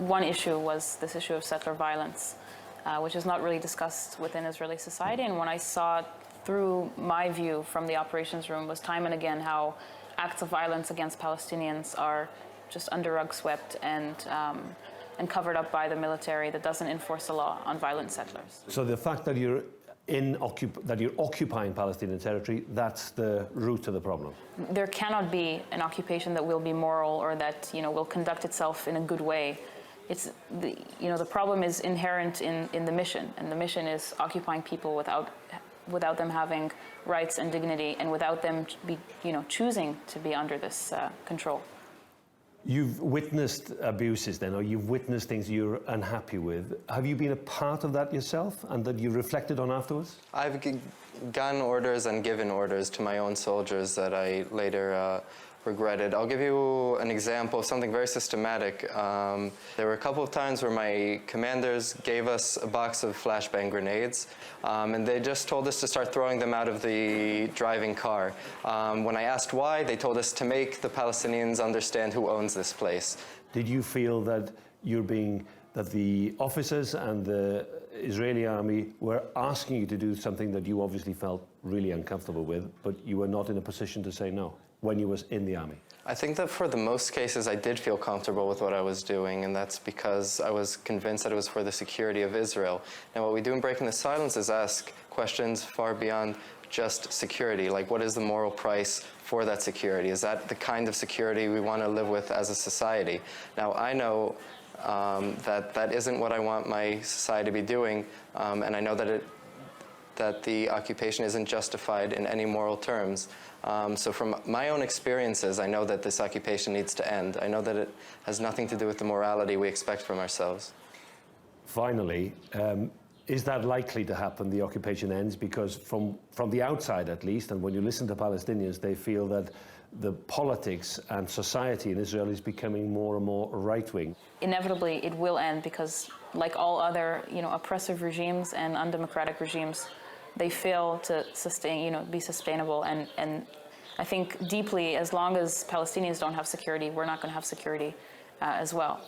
one issue was this issue of settler violence, which is not really discussed within Israeli society. And when I saw through my view from the operations room was time and again how acts of violence against Palestinians are just under rug swept and covered up by the military that doesn't enforce the law on violent settlers. So the fact that you're occupying Palestinian territory, that's the root of the problem. There cannot be an occupation that will be moral or that will conduct itself in a good way. It's the problem is inherent in the mission, and the mission is occupying people without them having rights and dignity, and without them choosing to be under this control. You've witnessed abuses then, or you've witnessed things you're unhappy with. Have you been a part of that yourself and that you reflected on afterwards? I've gotten orders and given orders to my own soldiers that I later regretted. I'll give you an example of something very systematic. There were a couple of times where my commanders gave us a box of flashbang grenades, and they just told us to start throwing them out of the driving car. When I asked why, they told us to make the Palestinians understand who owns this place. Did you feel that that the officers and the Israeli army were asking you to do something that you obviously felt really uncomfortable with, but you were not in a position to say no when you was in the army? I think that for the most cases I did feel comfortable with what I was doing, and that's because I was convinced that it was for the security of Israel. Now what we do in Breaking the Silence is ask questions far beyond just security, like what is the moral price for that security? Is that the kind of security we want to live with as a society? Now I know that isn't what I want my society to be doing, and I know that the occupation isn't justified in any moral terms. So from my own experiences, I know that this occupation needs to end. I know that it has nothing to do with the morality we expect from ourselves. Finally, is that likely to happen, the occupation ends? Because from the outside at least, and when you listen to Palestinians, they feel that the politics and society in Israel is becoming more and more right-wing. Inevitably, it will end because, like all other, oppressive regimes and undemocratic regimes, they fail to sustain, be sustainable. And I think deeply, as long as Palestinians don't have security, we're not going to have security as well.